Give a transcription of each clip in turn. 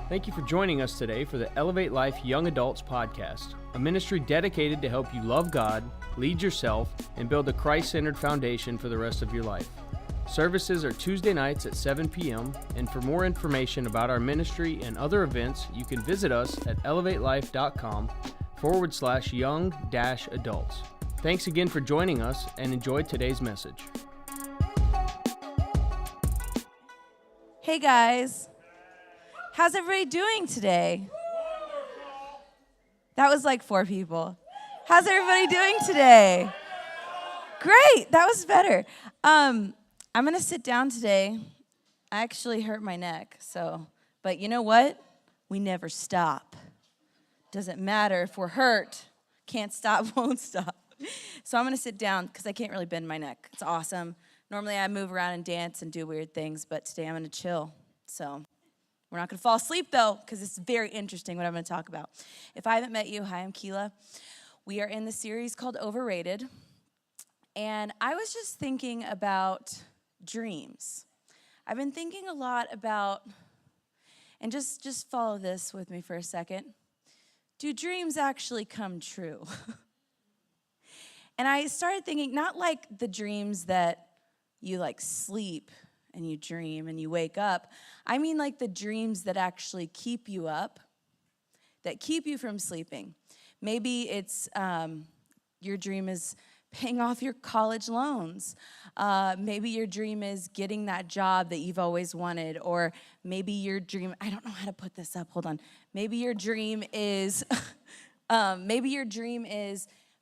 Thank you for joining us today for the Elevate Life Young Adults podcast, a ministry dedicated to help you love God, lead yourself, and build a Christ-centered foundation for the rest of your life. Services are Tuesday nights at 7 p.m., and for more information about our ministry and other events, you can visit us at elevatelife.com/young-adults. Thanks again for joining us, and enjoy today's message. Hey guys, how's everybody doing today? That was like 4 people. How's everybody doing today? Great, that was better. I'm gonna sit down today. I actually hurt my neck, but you know what? We never stop. Doesn't matter if we're hurt. Can't stop, won't stop. So I'm gonna sit down because I can't really bend my neck. It's awesome. Normally I move around and dance and do weird things, but today I'm gonna chill. So we're not gonna fall asleep though, because it's very interesting what I'm gonna talk about. If I haven't met you, hi, I'm Keela. We are in the series called Overrated. And I was just thinking about dreams. I've been thinking a lot about, and just follow this with me for a second. Do dreams actually come true? And I started thinking, not like the dreams that you like sleep and you dream and you wake up. I mean like the dreams that actually keep you up, that keep you from sleeping. Maybe it's your dream is paying off your college loans. Maybe your dream is getting that job that you've always wanted. Or maybe your dream, I don't know how to put this up, hold on. Maybe your dream is,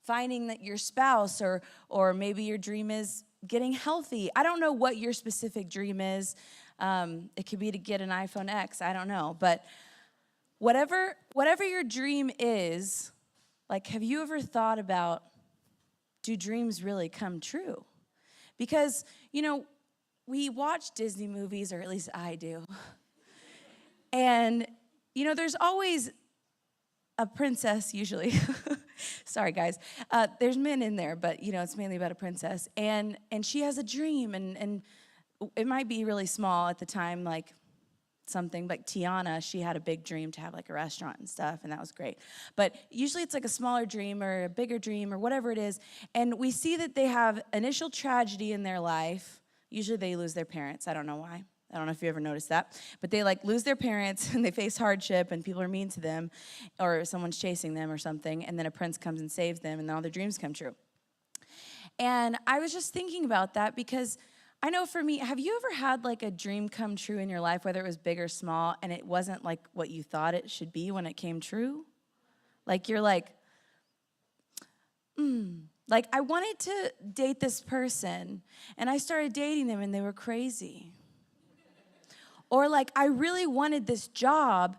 finding that your spouse, or maybe your dream is getting healthy. I don't know what your specific dream is. It could be to get an iPhone X, I don't know. But whatever your dream is, like, have you ever thought about, do dreams really come true? Because, we watch Disney movies, or at least I do. And, there's always a princess, usually. Sorry, guys. There's men in there, but, it's mainly about a princess. And she has a dream, and it might be really small at the time, like something like Tiana, she had a big dream to have like a restaurant and stuff, and that was great. But usually it's like a smaller dream or a bigger dream or whatever it is, and we see that they have initial tragedy in their life. Usually they lose their parents. I don't know why. I don't know if you ever noticed that. But they lose their parents, and they face hardship, and people are mean to them, or someone's chasing them or something, and then a prince comes and saves them, and then all their dreams come true. And I was just thinking about that because I know for me, have you ever had like a dream come true in your life, whether it was big or small, and it wasn't like what you thought it should be when it came true? Like you're like, like I wanted to date this person, and I started dating them, and they were crazy. Or like, I really wanted this job,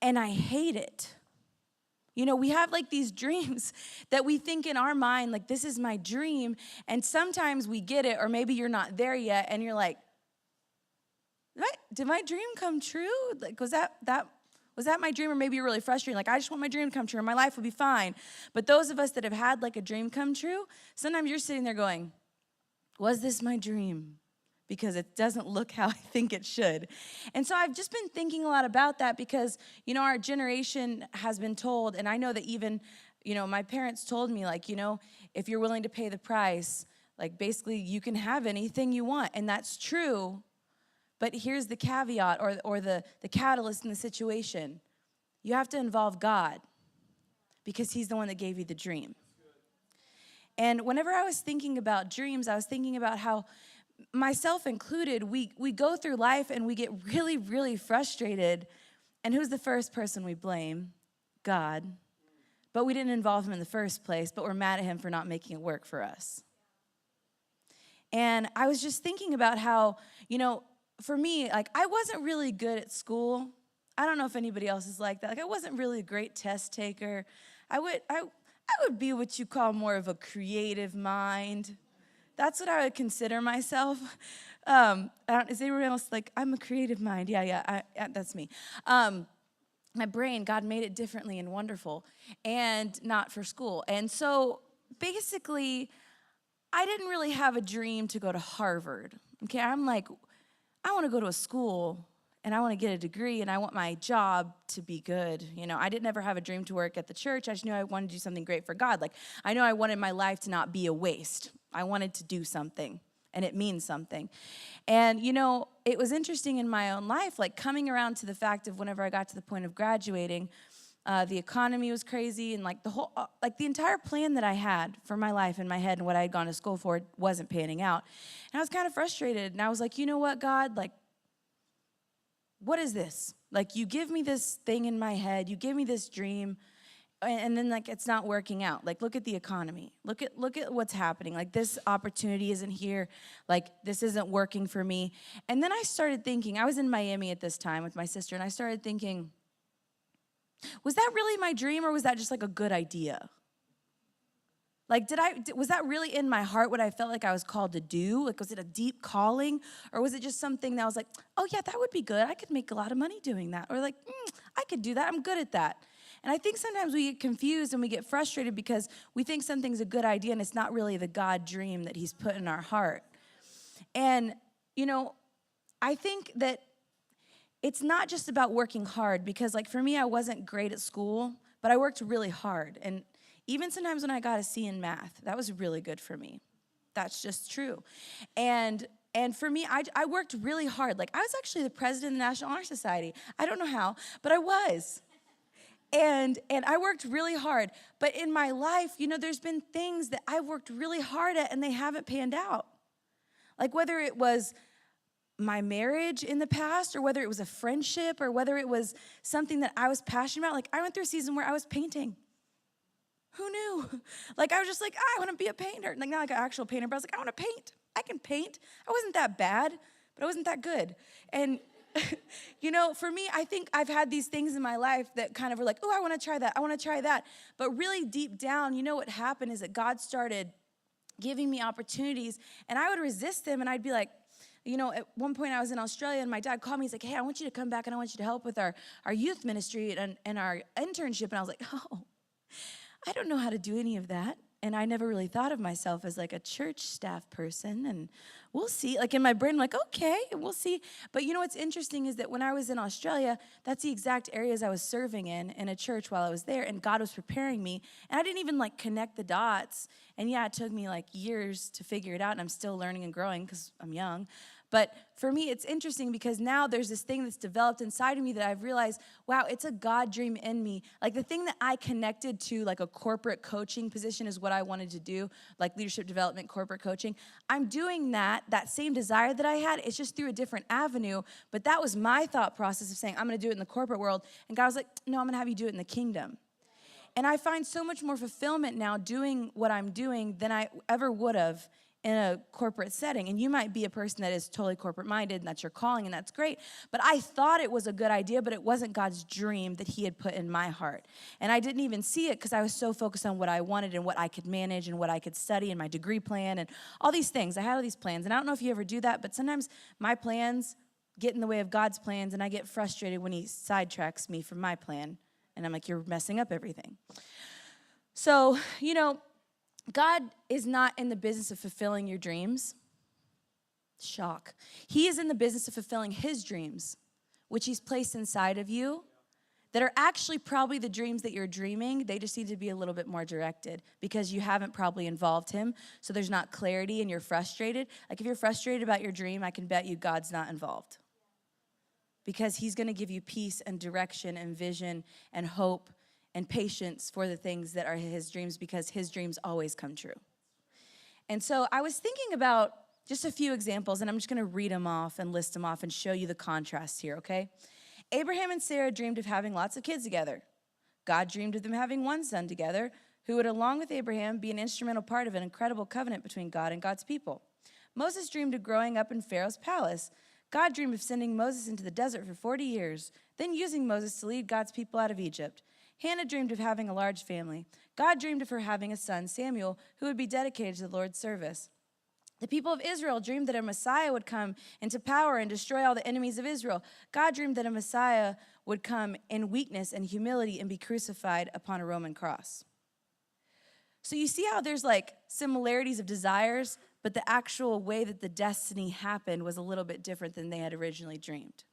and I hate it. We have like these dreams that we think in our mind, like, this is my dream, and sometimes we get it, or maybe you're not there yet, and you're like, did my dream come true? Like, was that my dream? Or maybe you're really frustrated, like, I just want my dream to come true, and my life will be fine. But those of us that have had like a dream come true, sometimes you're sitting there going, was this my dream? Because it doesn't look how I think it should. And so I've just been thinking a lot about that because, our generation has been told, and I know that even, my parents told me, like, if you're willing to pay the price, like, basically you can have anything you want. And that's true, but here's the caveat or the catalyst in the situation. You have to involve God because he's the one that gave you the dream. And whenever I was thinking about dreams, I was thinking about how, myself included, we go through life and we get really, really frustrated. And who's the first person we blame? God. But we didn't involve him in the first place, but we're mad at him for not making it work for us. And I was just thinking about how, for me, like, I wasn't really good at school. I don't know if anybody else is like that. Like, I wasn't really a great test taker. I would be what you call more of a creative mind. That's what I would consider myself. Is anyone else like, I'm a creative mind? Yeah, that's me. My brain, God made it differently and wonderful, and not for school. And so basically, I didn't really have a dream to go to Harvard. Okay, I'm like, I want to go to a school and I want to get a degree, and I want my job to be good. You know, I didn't ever have a dream to work at the church. I just knew I wanted to do something great for God. Like, I know I wanted my life to not be a waste. I wanted to do something, and it means something. And, you know, it was interesting in my own life, like coming around to the fact of whenever I got to the point of graduating, the economy was crazy, and like the entire plan that I had for my life in my head and what I had gone to school for wasn't panning out. And I was kind of frustrated, and I was like, you know what, God, like, what is this? Like, you give me this thing in my head, you give me this dream, and then like it's not working out. Like, look at the economy. Look at what's happening. Like, this opportunity isn't here. Like, this isn't working for me. And then I started thinking, I was in Miami at this time with my sister, and I started thinking, was that really my dream, or was that just like a good idea? Like, was that really in my heart what I felt like I was called to do? Like, was it a deep calling? Or was it just something that I was like, oh yeah, that would be good. I could make a lot of money doing that. Or like, I could do that. I'm good at that. And I think sometimes we get confused and we get frustrated because we think something's a good idea and it's not really the God dream that he's put in our heart. And, you know, I think that it's not just about working hard, because like for me, I wasn't great at school, but I worked really hard. And even sometimes when I got a C in math, that was really good for me. That's just true. And for me, I worked really hard. Like, I was actually the president of the National Honor Society. I don't know how, but I was. And I worked really hard. But in my life, you know, there's been things that I've worked really hard at and they haven't panned out. Like, whether it was my marriage in the past, or whether it was a friendship, or whether it was something that I was passionate about. Like, I went through a season where I was painting. Who knew? Like, I was just like, I want to be a painter. Like, not like an actual painter, but I was like, I want to paint. I can paint. I wasn't that bad, but I wasn't that good. And, you know, for me, I think I've had these things in my life that kind of were like, oh, I want to try that. I want to try that. But really deep down, you know what happened is that God started giving me opportunities, and I would resist them, and I'd be like, you know, at one point I was in Australia, and my dad called me. He's like, hey, I want you to come back, and I want you to help with our youth ministry and our internship. And I was like, oh, I don't know how to do any of that. And I never really thought of myself as like a church staff person. And we'll see. Like, in my brain, I'm like, okay, we'll see. But you know what's interesting is that when I was in Australia, that's the exact areas I was serving in a church while I was there. And God was preparing me. And I didn't even like connect the dots. And yeah, it took me like years to figure it out. And I'm still learning and growing because I'm young. But for me, it's interesting because now there's this thing that's developed inside of me that I've realized, wow, it's a God dream in me. Like, the thing that I connected to, like a corporate coaching position, is what I wanted to do, like leadership development, corporate coaching. I'm doing that same desire that I had. It's just through a different avenue. But that was my thought process of saying, I'm going to do it in the corporate world. And God was like, no, I'm going to have you do it in the kingdom. And I find so much more fulfillment now doing what I'm doing than I ever would have in a corporate setting. And you might be a person that is totally corporate minded, and that's your calling, and that's great. But I thought it was a good idea, but it wasn't God's dream that he had put in my heart. And I didn't even see it because I was so focused on what I wanted and what I could manage and what I could study and my degree plan and all these things. I had all these plans. And I don't know if you ever do that, but sometimes my plans get in the way of God's plans, and I get frustrated when he sidetracks me from my plan. And I'm like, you're messing up everything. So, you know, God is not in the business of fulfilling your dreams. Shock. He is in the business of fulfilling his dreams, which he's placed inside of you, that are actually probably the dreams that you're dreaming. They just need to be a little bit more directed because you haven't probably involved him. So there's not clarity and you're frustrated. Like, if you're frustrated about your dream, I can bet you God's not involved. Because he's going to give you peace and direction and vision and hope and patience for the things that are his dreams, because his dreams always come true. And so I was thinking about just a few examples, and I'm just going to read them off and list them off and show you the contrast here, okay? Abraham and Sarah dreamed of having lots of kids together. God dreamed of them having one son together, who would, along with Abraham, be an instrumental part of an incredible covenant between God and God's people. Moses dreamed of growing up in Pharaoh's palace. God dreamed of sending Moses into the desert for 40 years, then using Moses to lead God's people out of Egypt. Hannah dreamed of having a large family. God dreamed of her having a son, Samuel, who would be dedicated to the Lord's service. The people of Israel dreamed that a Messiah would come into power and destroy all the enemies of Israel. God dreamed that a Messiah would come in weakness and humility and be crucified upon a Roman cross. So you see how there's like similarities of desires, but the actual way that the destiny happened was a little bit different than they had originally dreamed.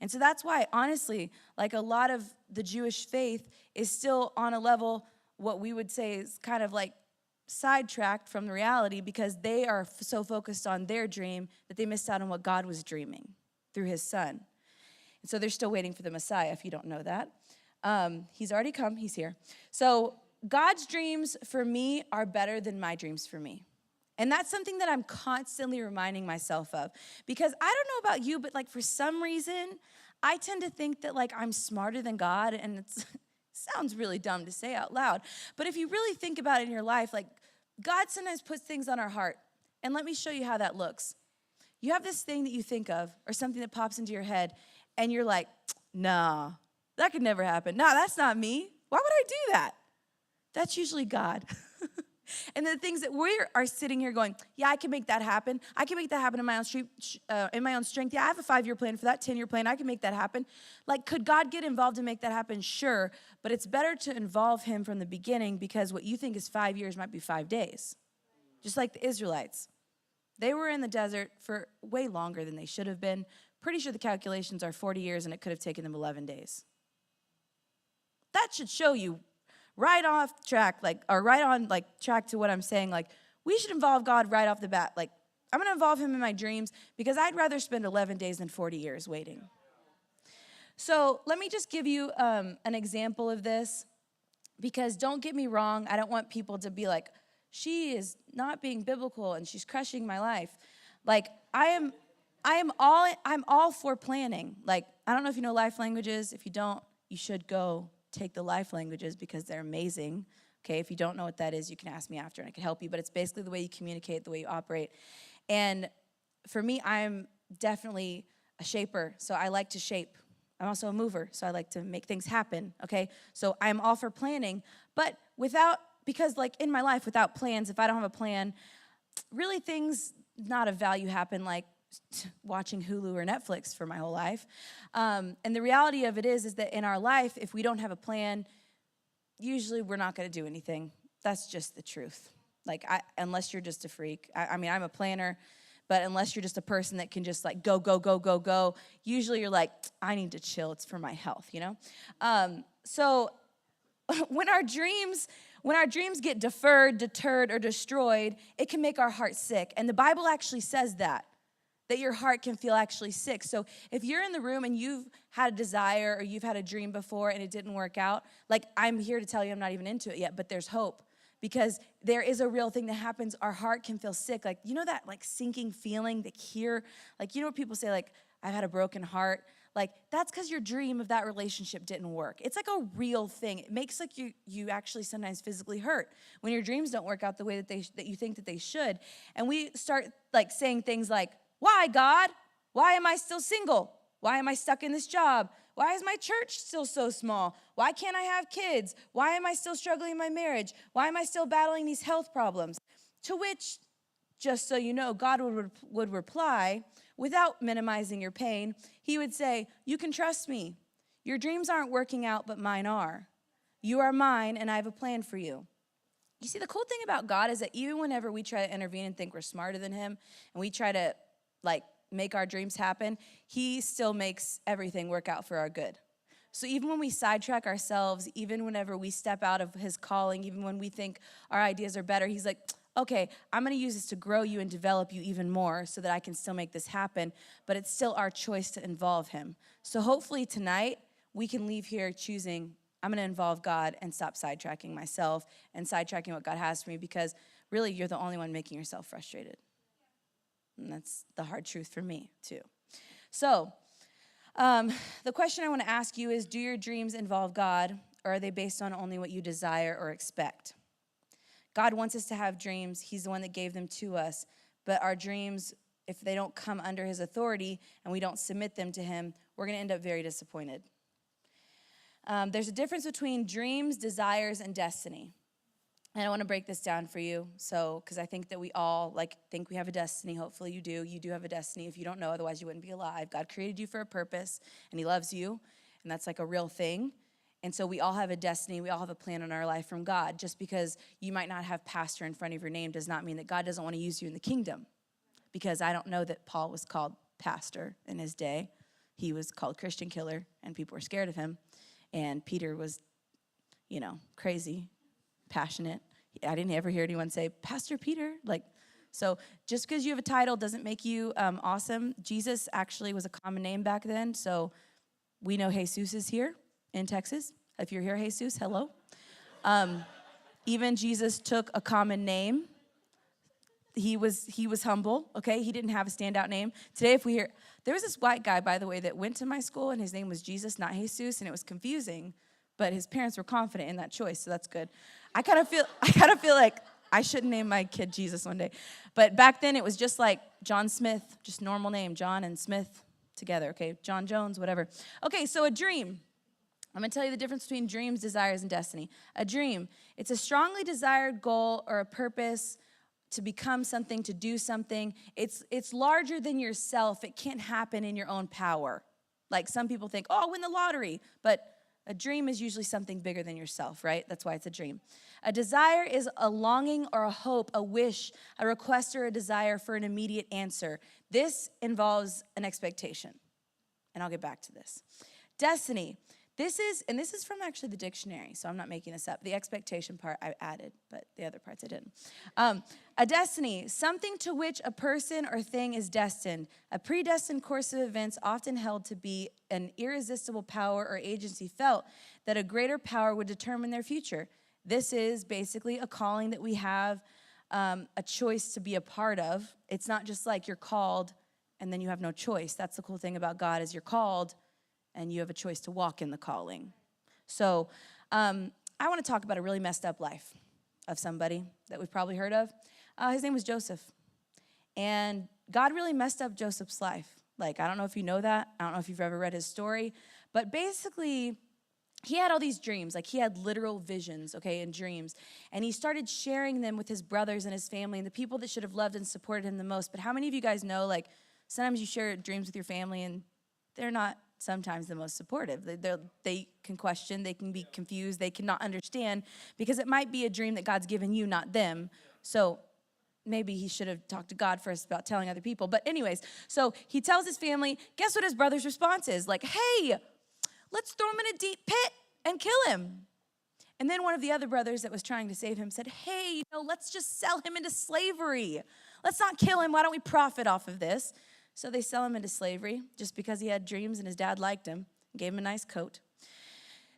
And so that's why, honestly, like a lot of the Jewish faith is still on a level, what we would say is kind of like sidetracked from the reality, because they are so focused on their dream that they missed out on what God was dreaming through his son. And so they're still waiting for the Messiah, if you don't know that. He's already come, he's here. So God's dreams for me are better than my dreams for me. And that's something that I'm constantly reminding myself of. Because I don't know about you, but like for some reason, I tend to think that like I'm smarter than God, and it sounds really dumb to say out loud. But if you really think about it in your life, like God sometimes puts things on our heart. And let me show you how that looks. You have this thing that you think of, or something that pops into your head, and you're like, nah, that could never happen. Nah, that's not me. Why would I do that? That's usually God. And the things that we are sitting here going, yeah, I can make that happen. I can make that happen in my own strength. Yeah, I have a 5-year plan for that, 10-year plan. I can make that happen. Like, could God get involved and make that happen? Sure. But it's better to involve him from the beginning, because what you think is 5 years might be 5 days. Just like the Israelites. They were in the desert for way longer than they should have been. Pretty sure the calculations are 40 years, and it could have taken them 11 days. That should show you right off track, right on track to what I'm saying. Like, we should involve God right off the bat. Like, I'm going to involve him in my dreams, because I'd rather spend 11 days than 40 years waiting. So let me just give you an example of this, because don't get me wrong, I don't want people to be like, she is not being biblical and she's crushing my life. Like, I'm all for planning. Like, I don't know if you know life languages. If you don't, you should go take the life languages, because they're amazing. Okay, if you don't know what that is, you can ask me after and I can help you. But it's basically the way you communicate, the way you operate. And for me, I'm definitely a shaper, so I like to shape. I'm also a mover, so I like to make things happen, okay? So I'm all for planning, but because like in my life, without plans, if I don't have a plan, really things not of value happen, like watching Hulu or Netflix for my whole life. And the reality of it is that in our life, if we don't have a plan, usually we're not going to do anything. That's just the truth. Like, unless you're just a freak. I mean, I'm a planner, but unless you're just a person that can just like go, go, go, go, go, usually you're like, I need to chill. It's for my health, you know? So when our dreams get deferred, deterred, or destroyed, it can make our heart sick. And the Bible actually says that your heart can feel actually sick. So if you're in the room and you've had a desire or you've had a dream before and it didn't work out, like, I'm here to tell you I'm not even into it yet, but there's hope, because there is a real thing that happens. Our heart can feel sick. Like, you know that like sinking feeling, like, you know what people say, like, I've had a broken heart. Like, that's because your dream of that relationship didn't work. It's like a real thing. It makes like you actually sometimes physically hurt when your dreams don't work out the way that you think that they should. And we start like saying things like, why, God? Why am I still single? Why am I stuck in this job? Why is my church still so small? Why can't I have kids? Why am I still struggling in my marriage? Why am I still battling these health problems? To which, just so you know, God would reply, without minimizing your pain, he would say, you can trust me. Your dreams aren't working out, but mine are. You are mine, and I have a plan for you. You see, the cool thing about God is that even whenever we try to intervene and think we're smarter than him, and we try to make our dreams happen, he still makes everything work out for our good. So even when we sidetrack ourselves, even whenever we step out of his calling, even when we think our ideas are better, he's like, okay, I'm going to use this to grow you and develop you even more so that I can still make this happen, but it's still our choice to involve him. So hopefully tonight we can leave here choosing, I'm going to involve God and stop sidetracking myself and sidetracking what God has for me, because really you're the only one making yourself frustrated. And that's the hard truth for me, too. So, the question I want to ask you is, do your dreams involve God, or are they based on only what you desire or expect? God wants us to have dreams. He's the one that gave them to us. But our dreams, if they don't come under his authority and we don't submit them to him, we're going to end up very disappointed. There's a difference between dreams, desires, and destiny. And I want to break this down for you, because I think that we all think we have a destiny. Hopefully you do. You do have a destiny. If you don't know, otherwise you wouldn't be alive. God created you for a purpose, and he loves you, and that's like a real thing. And so we all have a destiny. We all have a plan in our life from God. Just because you might not have pastor in front of your name does not mean that God doesn't want to use you in the kingdom, because I don't know that Paul was called pastor in his day. he was called Christian killer, and people were scared of him. And Peter was, crazy, passionate. I didn't ever hear anyone say, Pastor Peter. So just because you have a title doesn't make you awesome. Jesus actually was a common name back then. So we know Jesus is here in Texas. If you're here, Jesus, hello. Even Jesus took a common name. He was humble, okay? He didn't have a standout name. Today, if we hear, there was this white guy, by the way, that went to my school, and his name was Jesus, not Jesus, and it was confusing, but his parents were confident in that choice, so that's good. I kind of feel like I should name my kid Jesus one day. But back then, it was just like John Smith, just normal name, John and Smith together, okay? John Jones, whatever. Okay, so a dream. I'm going to tell you the difference between dreams, desires, and destiny. A dream, it's a strongly desired goal or a purpose to become something, to do something. It's larger than yourself. It can't happen in your own power. Like some people think, oh, I'll win the lottery. But a dream is usually something bigger than yourself, right? That's why it's a dream. A desire is a longing or a hope, a wish, a request or a desire for an immediate answer. This involves an expectation. And I'll get back to this. Destiny. This is from actually the dictionary, so I'm not making this up. The expectation part I added, but the other parts I didn't. A destiny, something to which a person or thing is destined. A predestined course of events often held to be an irresistible power or agency felt that a greater power would determine their future. This is basically a calling that we have a choice to be a part of. It's not just like you're called and then you have no choice. That's the cool thing about God is you're called and you have a choice to walk in the calling. So I want to talk about a really messed up life of somebody that we've probably heard of. His name was Joseph. And God really messed up Joseph's life. Like, I don't know if you know that. I don't know if you've ever read his story. But basically, he had all these dreams. Like, he had literal visions, okay, and dreams. And he started sharing them with his brothers and his family and the people that should have loved and supported him the most. But how many of you guys know, like, sometimes you share dreams with your family and they're not sometimes the most supportive. They can question, they can be confused, they cannot understand because it might be a dream that God's given you, not them. So maybe he should have talked to God first about telling other people. But anyways, so he tells his family, guess what his brother's response is? Like, hey, let's throw him in a deep pit and kill him. And then one of the other brothers that was trying to save him said, hey, let's just sell him into slavery. Let's not kill him. Why don't we profit off of this? So they sell him into slavery just because he had dreams and his dad liked him and gave him a nice coat.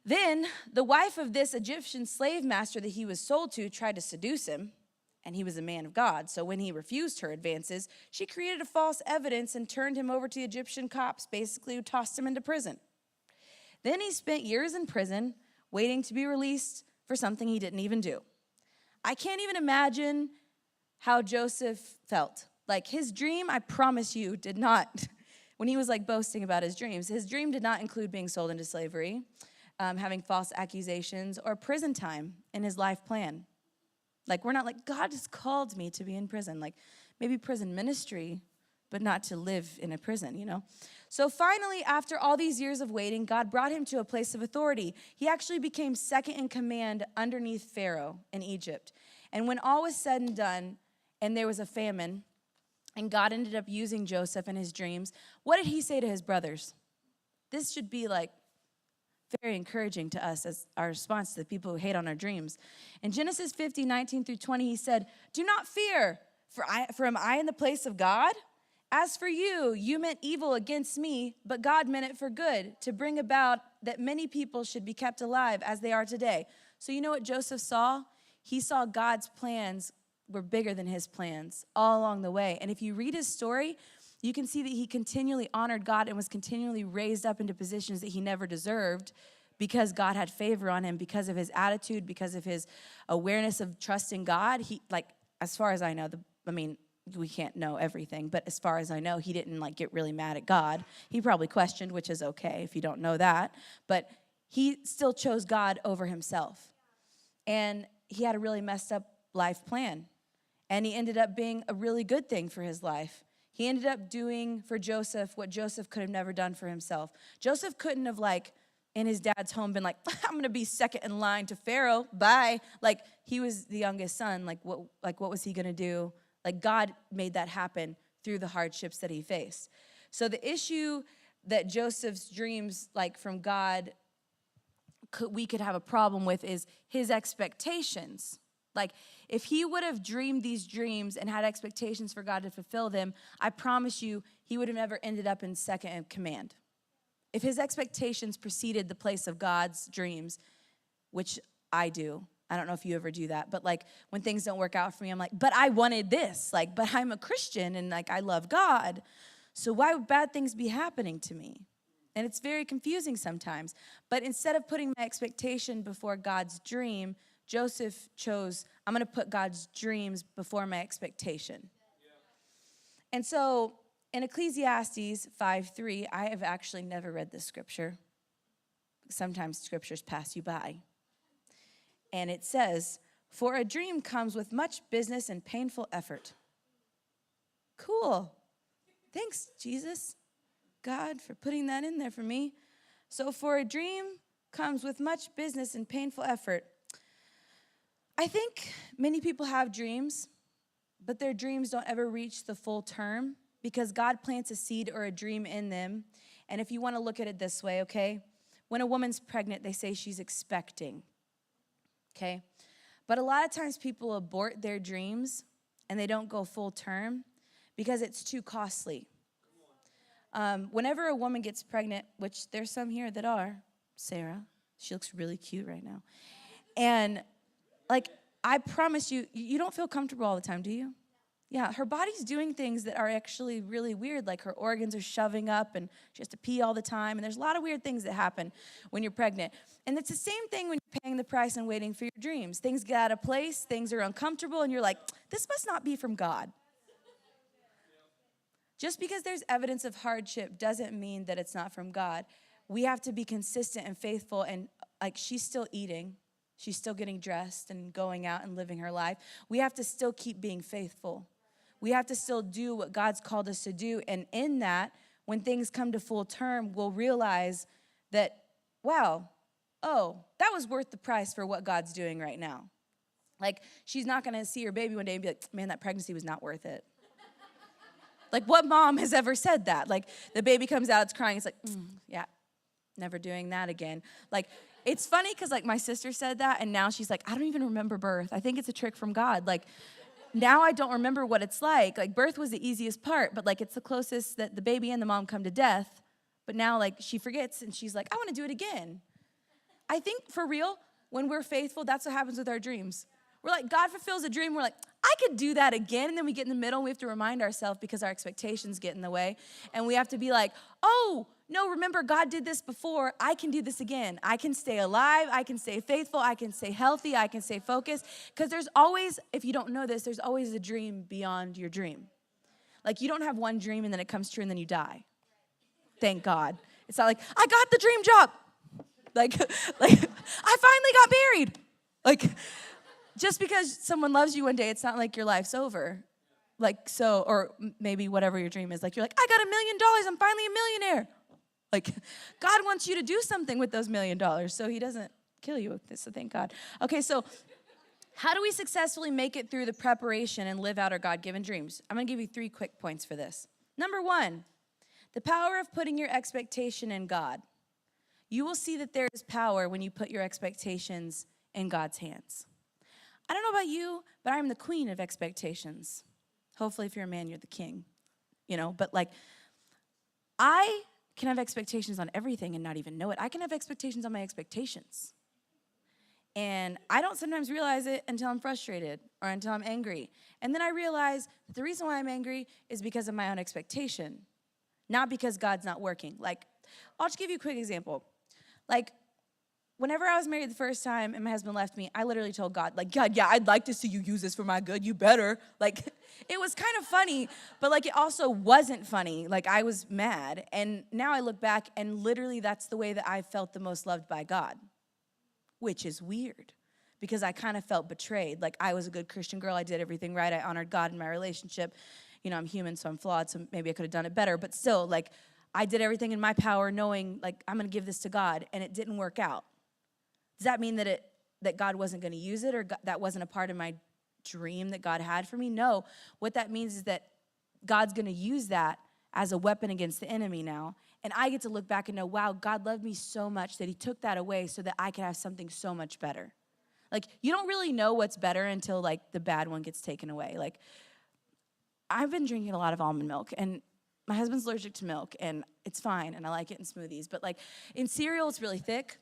Then the wife of this Egyptian slave master that he was sold to tried to seduce him, and he was a man of God. So when he refused her advances, she created a false evidence and turned him over to the Egyptian cops, basically who tossed him into prison. Then he spent years in prison waiting to be released for something he didn't even do. I can't even imagine how Joseph felt. Like his dream, I promise you, did not, when he was like boasting about his dream did not include being sold into slavery, having false accusations, or prison time in his life plan. Like we're not like, God has called me to be in prison. Like maybe prison ministry, but not to live in a prison, So finally, after all these years of waiting, God brought him to a place of authority. He actually became second in command underneath Pharaoh in Egypt. And when all was said and done, and there was a famine, and God ended up using Joseph in his dreams, what did he say to his brothers? This should be like very encouraging to us as our response to the people who hate on our dreams. In Genesis 50, 19 through 20, he said, do not fear, for am I in the place of God? As for you, you meant evil against me, but God meant it for good, to bring about that many people should be kept alive as they are today. So you know what Joseph saw? He saw God's plans were bigger than his plans all along the way. And if you read his story, you can see that he continually honored God and was continually raised up into positions that he never deserved because God had favor on him, because of his attitude, because of his awareness of trusting God. He, like, as far as I know, we can't know everything, but as far as I know, he didn't like get really mad at God. He probably questioned, which is okay if you don't know that, but he still chose God over himself. And he had a really messed up life plan. And he ended up being a really good thing for his life. He ended up doing for Joseph what Joseph could have never done for himself. Joseph couldn't have, like, in his dad's home been like, I'm going to be second in line to Pharaoh. Bye. Like, he was the youngest son. What was he going to do? Like, God made that happen through the hardships that he faced. So the issue that Joseph's dreams, like from God, we could have a problem with is his expectations. Like, if he would have dreamed these dreams and had expectations for God to fulfill them, I promise you, he would have never ended up in second in command. If his expectations preceded the place of God's dreams, which I do. I don't know if you ever do that, but like when things don't work out for me, I'm like, but I wanted this. Like, but I'm a Christian and like I love God. So why would bad things be happening to me? And it's very confusing sometimes. But instead of putting my expectation before God's dream, Joseph chose, I'm going to put God's dreams before my expectation. Yeah. And so in Ecclesiastes 5:3, I have actually never read this scripture. Sometimes scriptures pass you by. And it says, for a dream comes with much business and painful effort. Cool. Thanks, Jesus, God, for putting that in there for me. So for a dream comes with much business and painful effort. I think many people have dreams, but their dreams don't ever reach the full term because God plants a seed or a dream in them. And if you want to look at it this way, okay, when a woman's pregnant, they say she's expecting, okay? But a lot of times people abort their dreams and they don't go full term because it's too costly. Whenever a woman gets pregnant, which there's some here that are, Sarah, she looks really cute right now. And like, I promise you, you don't feel comfortable all the time, do you? Yeah, her body's doing things that are actually really weird, like her organs are shoving up and she has to pee all the time. And there's a lot of weird things that happen when you're pregnant. And it's the same thing when you're paying the price and waiting for your dreams. Things get out of place, things are uncomfortable, and you're like, this must not be from God. Just because there's evidence of hardship doesn't mean that it's not from God. We have to be consistent and faithful, and like she's still eating. She's still getting dressed and going out and living her life. We have to still keep being faithful. We have to still do what God's called us to do. And in that, when things come to full term, we'll realize that, wow, oh, that was worth the price for what God's doing right now. Like, she's not going to see her baby one day and be like, man, that pregnancy was not worth it. Like, what mom has ever said that? Like, the baby comes out, it's crying. It's like, yeah, never doing that again. Like, it's funny because, like, my sister said that, and now she's like, I don't even remember birth. I think it's a trick from God. Like, now I don't remember what it's like. Like, birth was the easiest part, but, like, it's the closest that the baby and the mom come to death. But now, like, she forgets, and she's like, I want to do it again. I think, for real, when we're faithful, that's what happens with our dreams. We're like, God fulfills a dream. We're like, I could do that again. And then we get in the middle. And we have to remind ourselves because our expectations get in the way. And we have to be like, oh, no, remember, God did this before. I can do this again. I can stay alive. I can stay faithful. I can stay healthy. I can stay focused. Because there's always, if you don't know this, there's always a dream beyond your dream. Like, you don't have one dream and then it comes true and then you die. Thank God. It's not like, I got the dream job. Like I finally got married. Like, just because someone loves you one day, it's not like your life's over. Like, so, or maybe whatever your dream is. Like, you're like, I got $1 million. I'm finally a millionaire. Like, God wants you to do something with those $1 million, so he doesn't kill you with this, so thank God. Okay, so how do we successfully make it through the preparation and live out our God-given dreams? I'm going to give you 3 quick points for this. Number 1, the power of putting your expectation in God. You will see that there is power when you put your expectations in God's hands. I don't know about you, but I'm the queen of expectations. Hopefully, if you're a man, you're the king, you know. But, like, I can have expectations on everything and not even know it. I can have expectations on my expectations. And I don't sometimes realize it until I'm frustrated or until I'm angry. And then I realize that the reason why I'm angry is because of my own expectation, not because God's not working. Like, I'll just give you a quick example. Like, whenever I was married the first time and my husband left me, I literally told God, like, God, yeah, I'd like to see you use this for my good. You better. Like, it was kind of funny, but, like, it also wasn't funny. Like, I was mad. And now I look back, and literally that's the way that I felt the most loved by God, which is weird because I kind of felt betrayed. Like, I was a good Christian girl. I did everything right. I honored God in my relationship. You know, I'm human, so I'm flawed, so maybe I could have done it better. But still, like, I did everything in my power knowing, like, I'm going to give this to God, and it didn't work out. Does that mean that God wasn't going to use it, or that wasn't a part of my dream that God had for me? No. What that means is that God's going to use that as a weapon against the enemy now. And I get to look back and know, wow, God loved me so much that he took that away so that I could have something so much better. Like, you don't really know what's better until, like, the bad one gets taken away. Like, I've been drinking a lot of almond milk, and my husband's allergic to milk, and it's fine, and I like it in smoothies. But, like, in cereal, it's really thick,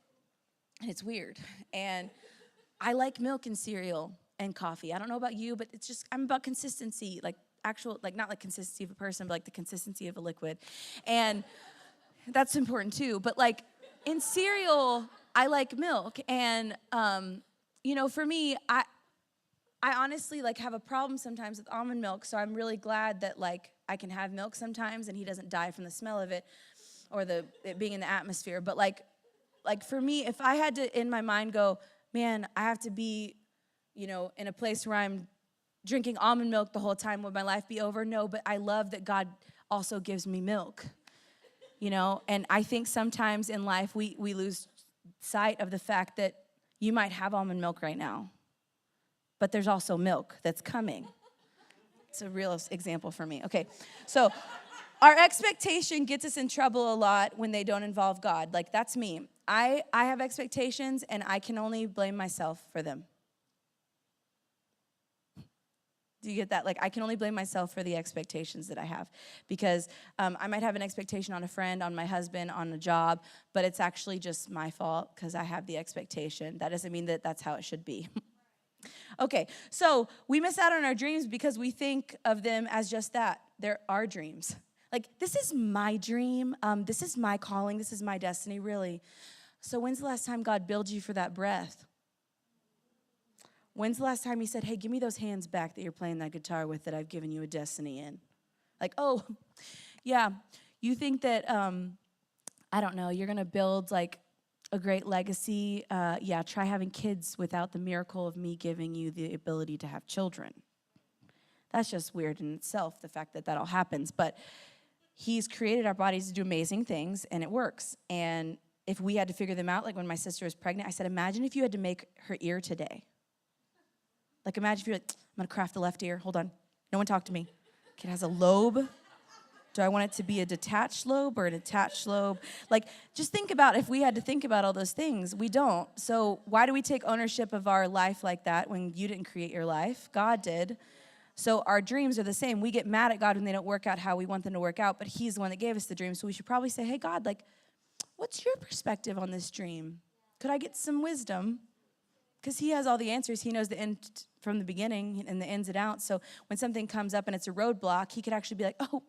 and it's weird. And I like milk in cereal and coffee. I don't know about you, but it's just, I'm about consistency, like, actual, like, not like consistency of a person, but like the consistency of a liquid. And that's important, too. But, like, in cereal, I like milk, and, you know, for me, I honestly, like, have a problem sometimes with almond milk, so I'm really glad that, like, I can have milk sometimes and he doesn't die from the smell of it or it being in the atmosphere. But, like for me, if I had to, in my mind, go, man, I have to be, you know, in a place where I'm drinking almond milk the whole time, would my life be over? No, but I love that God also gives me milk, you know? And I think sometimes in life we lose sight of the fact that you might have almond milk right now, but there's also milk that's coming. It's a real example for me. Okay, so our expectation gets us in trouble a lot when they don't involve God. Like, that's me. I have expectations, and I can only blame myself for them. Do you get that? Like, I can only blame myself for the expectations that I have, because I might have an expectation on a friend, on my husband, on a job, but it's actually just my fault because I have the expectation. That doesn't mean that that's how it should be. Okay, so we miss out on our dreams because we think of them as just that. They're our dreams. Like, this is my dream. This is my calling. This is my destiny, really. So when's the last time God billed you for that breath? When's the last time he said, hey, give me those hands back that you're playing that guitar with that I've given you a destiny in? Like, oh, yeah, you think that, I don't know, you're going to build, like, a great legacy. Yeah, try having kids without the miracle of me giving you the ability to have children. That's just weird in itself, the fact that all happens. But he's created our bodies to do amazing things, and it works. And if we had to figure them out, like when my sister was pregnant, I said, imagine if you had to make her ear today. Like, imagine if you're like, I'm going to craft the left ear. Hold on. No one talk to me. It has a lobe. Do I want it to be a detached lobe or an attached lobe? Like, just think about if we had to think about all those things. We don't. So why do we take ownership of our life like that when you didn't create your life? God did. So our dreams are the same. We get mad at God when they don't work out how we want them to work out, but he's the one that gave us the dream. So we should probably say, hey, God, like, what's your perspective on this dream? Could I get some wisdom? Because he has all the answers. He knows the end from the beginning and the ins and outs. So when something comes up and it's a roadblock, he could actually be like, oh,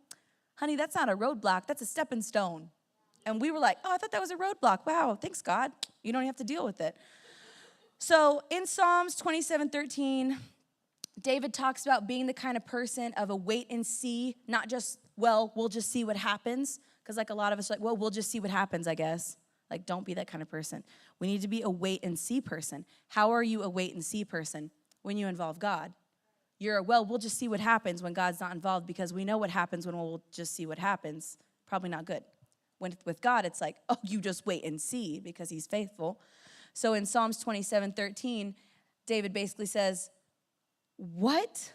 honey, that's not a roadblock. That's a stepping stone. And we were like, oh, I thought that was a roadblock. Wow, thanks, God. You don't have to deal with it. So in Psalms 27:13, David talks about being the kind of person of a wait and see, not just, well, we'll just see what happens. Because like a lot of us are like, well, we'll just see what happens, I guess. Like, don't be that kind of person. We need to be a wait and see person. How are you a wait and see person? When you involve God. You're a, well, we'll just see what happens when God's not involved, because we know what happens when we'll just see what happens. Probably not good. With God, it's like, oh, you just wait and see because he's faithful. So in Psalms 27:13, David basically says, what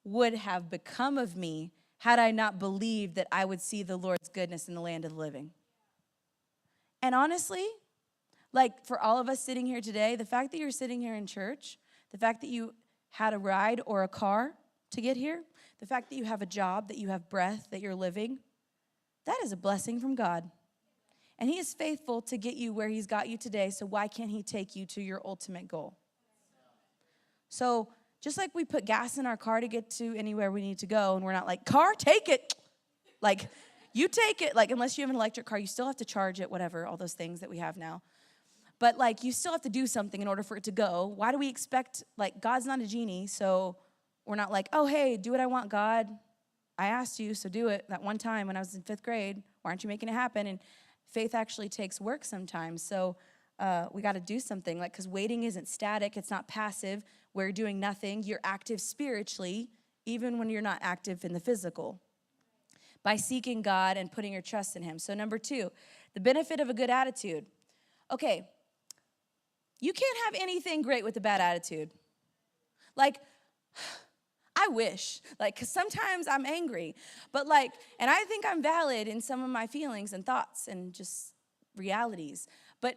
would have become of me had I not believed that I would see the Lord's goodness in the land of the living? And honestly, like for all of us sitting here today, the fact that you're sitting here in church, the fact that you had a ride or a car to get here, the fact that you have a job, that you have breath, that you're living, that is a blessing from God. And he is faithful to get you where he's got you today, so why can't he take you to your ultimate goal? So just like we put gas in our car to get to anywhere we need to go, and we're not like, car, take it. Like, you take it. Like, unless you have an electric car, you still have to charge it, whatever, all those things that we have now. But, like, you still have to do something in order for it to go. Why do we expect, like, God's not a genie, so we're not like, oh, hey, do what I want, God. I asked you, so do it. That one time when I was in 5th grade, why aren't you making it happen? And faith actually takes work sometimes, so we got to do something. Like, because waiting isn't static. It's not passive. We're doing nothing. You're active spiritually, even when you're not active in the physical, by seeking God and putting your trust in him. So number 2, the benefit of a good attitude. Okay. You can't have anything great with a bad attitude. Like, I wish, like, because sometimes I'm angry, but like, and I think I'm valid in some of my feelings and thoughts and just realities, but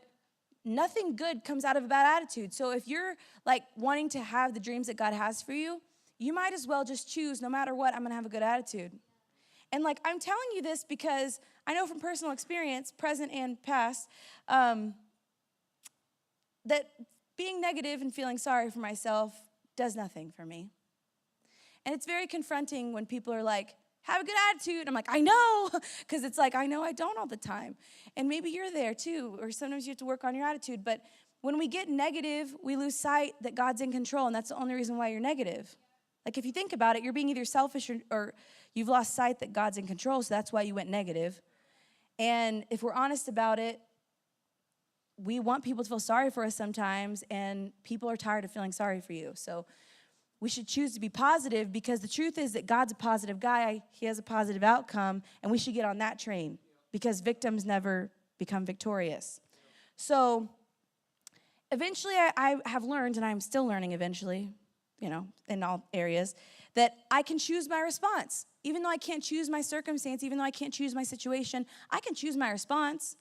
nothing good comes out of a bad attitude. So if you're like wanting to have the dreams that God has for you, you might as well just choose, no matter what, I'm gonna have a good attitude. And like, I'm telling you this because I know from personal experience, present and past, that being negative and feeling sorry for myself does nothing for me. And it's very confronting when people are like, have a good attitude. I'm like, I know, because it's like, I know I don't all the time. And maybe you're there too, or sometimes you have to work on your attitude. But when we get negative, we lose sight that God's in control, and that's the only reason why you're negative. Like, if you think about it, you're being either selfish or you've lost sight that God's in control, so that's why you went negative. And if we're honest about it, we want people to feel sorry for us sometimes, and people are tired of feeling sorry for you. So we should choose to be positive, because the truth is that God's a positive guy. He has a positive outcome, and we should get on that train, because victims never become victorious. So eventually I have learned, and I'm still learning eventually, in all areas, that I can choose my response. Even though I can't choose my circumstance, even though I can't choose my situation, I can choose my response.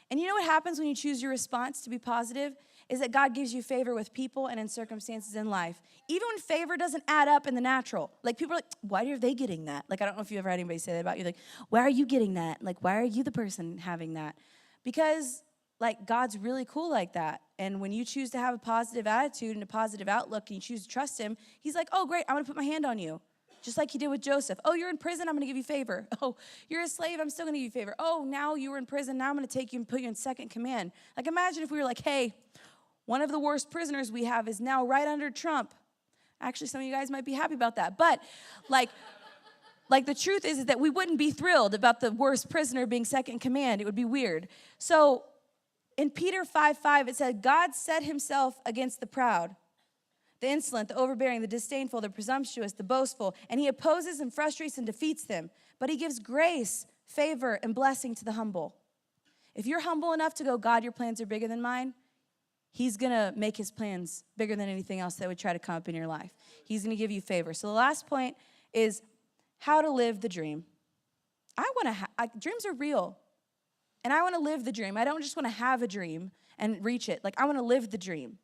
And you know what happens when you choose your response to be positive? Is that God gives you favor with people and in circumstances in life. Even when favor doesn't add up in the natural. Like, people are like, why are they getting that? Like, I don't know if you ever had anybody say that about you. Like, why are you getting that? Like, why are you the person having that? Because, like, God's really cool like that. And when you choose to have a positive attitude and a positive outlook and you choose to trust him, he's like, oh, great, I'm going to put my hand on you. Just like he did with Joseph. Oh, you're in prison, I'm going to give you favor. Oh, you're a slave, I'm still going to give you favor. Oh, now you were in prison, now I'm going to take you and put you in second command. Like, imagine if we were like, hey, one of the worst prisoners we have is now right under Trump. Actually, some of you guys might be happy about that. But, like the truth is that we wouldn't be thrilled about the worst prisoner being second command. It would be weird. So, in Peter 5:5, it said, God set himself against the proud, the insolent, the overbearing, the disdainful, the presumptuous, the boastful, and he opposes and frustrates and defeats them. But he gives grace, favor, and blessing to the humble. If you're humble enough to go, God, your plans are bigger than mine, he's going to make his plans bigger than anything else that would try to come up in your life. He's going to give you favor. So the last point is how to live the dream. Dreams are real, and I want to live the dream. I don't just want to have a dream and reach it. Like, I want to live the dream.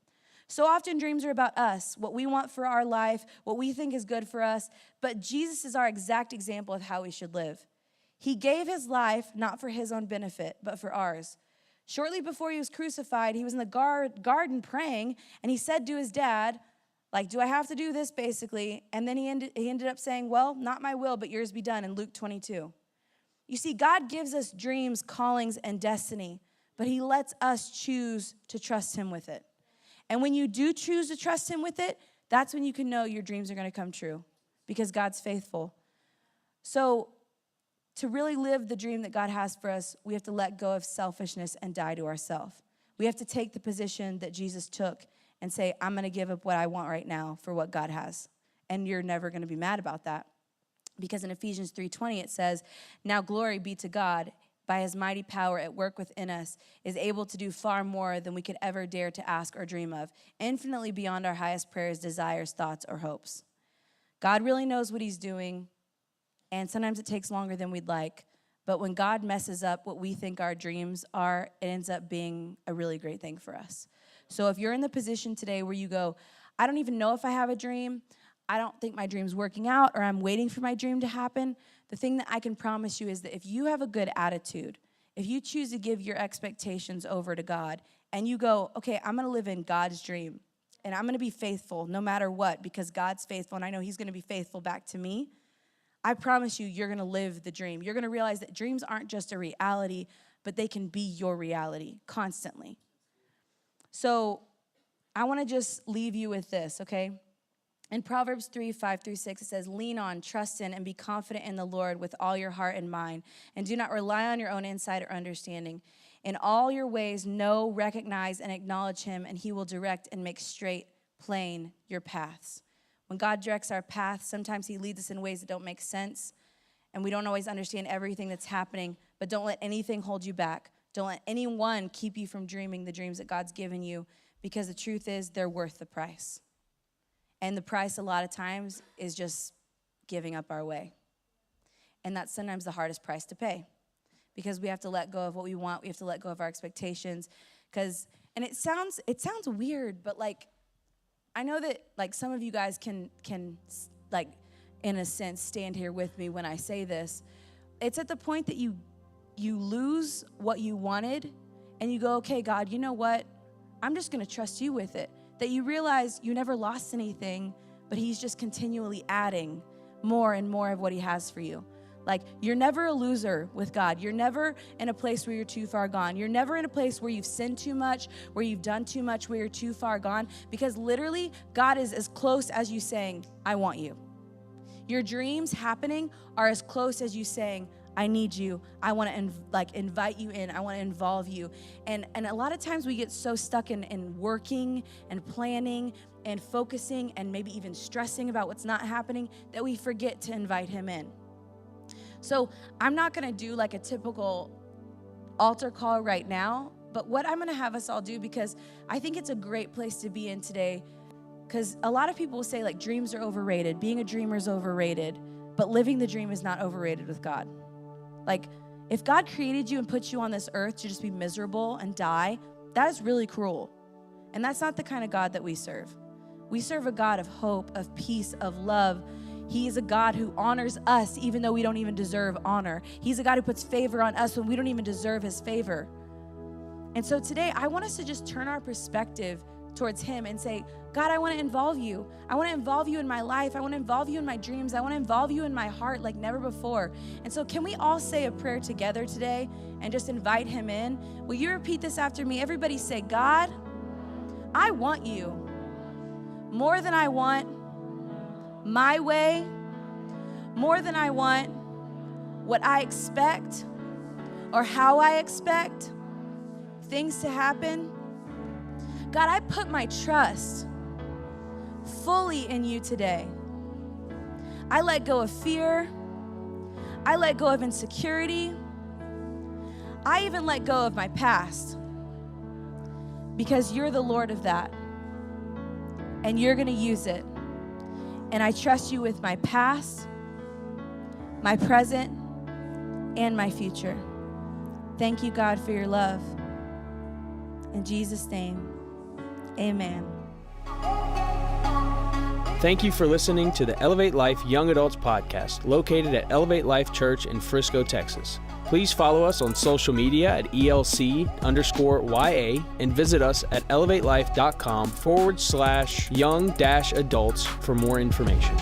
So often dreams are about us, what we want for our life, what we think is good for us, but Jesus is our exact example of how we should live. He gave his life not for his own benefit, but for ours. Shortly before he was crucified, he was in the garden praying, and he said to his dad, like, do I have to do this, basically? And then he ended up saying, well, not my will, but yours be done, in Luke 22. You see, God gives us dreams, callings, and destiny, but he lets us choose to trust him with it. And when you do choose to trust him with it, that's when you can know your dreams are going to come true, because God's faithful. So to really live the dream that God has for us, we have to let go of selfishness and die to ourselves. We have to take the position that Jesus took and say, I'm going to give up what I want right now for what God has. And you're never going to be mad about that. Because in Ephesians 3:20, it says, now glory be to God, by his mighty power at work within us, is able to do far more than we could ever dare to ask or dream of, infinitely beyond our highest prayers, desires, thoughts, or hopes. God really knows what he's doing, and sometimes it takes longer than we'd like, but when God messes up what we think our dreams are, it ends up being a really great thing for us. So if you're in the position today where you go, I don't even know if I have a dream, I don't think my dream's working out, or I'm waiting for my dream to happen, the thing that I can promise you is that if you have a good attitude, if you choose to give your expectations over to God, and you go, okay, I'm going to live in God's dream, and I'm going to be faithful no matter what, because God's faithful, and I know he's going to be faithful back to me, I promise you, you're going to live the dream. You're going to realize that dreams aren't just a reality, but they can be your reality constantly. So I want to just leave you with this, okay? In Proverbs 3:5-6, it says, lean on, trust in, and be confident in the Lord with all your heart and mind, and do not rely on your own insight or understanding. In all your ways, know, recognize, and acknowledge him, and he will direct and make straight, plain your paths. When God directs our paths, sometimes he leads us in ways that don't make sense, and we don't always understand everything that's happening, but don't let anything hold you back. Don't let anyone keep you from dreaming the dreams that God's given you, because the truth is they're worth the price. And the price a lot of times is just giving up our way. And that's sometimes the hardest price to pay, because we have to let go of what we want. We have to let go of our expectations. And it sounds weird, but like, I know that like some of you guys can like, in a sense, stand here with me when I say this. It's at the point that you lose what you wanted and you go, okay, God, you know what? I'm just going to trust you with it. That you realize you never lost anything, but he's just continually adding more and more of what he has for you. Like, you're never a loser with God. You're never in a place where you're too far gone. You're never in a place where you've sinned too much, where you've done too much, where you're too far gone. Because literally, God is as close as you saying, I want you. Your dreams happening are as close as you saying, I need you. I want to invite you in. I want to involve you. And a lot of times we get so stuck in working and planning and focusing and maybe even stressing about what's not happening that we forget to invite him in. So I'm not going to do like a typical altar call right now, but what I'm going to have us all do, because I think it's a great place to be in today, because a lot of people will say like dreams are overrated, being a dreamer is overrated, but living the dream is not overrated with God. Like, if God created you and put you on this earth to just be miserable and die, that is really cruel. And that's not the kind of God that we serve. We serve a God of hope, of peace, of love. He is a God who honors us even though we don't even deserve honor. He's a God who puts favor on us when we don't even deserve his favor. And so today, I want us to just turn our perspective towards him and say, God, I want to involve you. I want to involve you in my life. I want to involve you in my dreams. I want to involve you in my heart like never before. And so can we all say a prayer together today and just invite him in? Will you repeat this after me? Everybody say, God, I want you more than I want my way, more than I want what I expect or how I expect things to happen. God, I put my trust fully in you today. I let go of fear. I let go of insecurity. I even let go of my past, because you're the Lord of that, and you're going to use it. And I trust you with my past, my present, and my future. Thank you, God, for your love. In Jesus' name, amen. Thank you for listening to the Elevate Life Young Adults Podcast, located at Elevate Life Church in Frisco, Texas. Please follow us on social media at ELC_YA and visit us at elevatelife.com/young-adults for more information.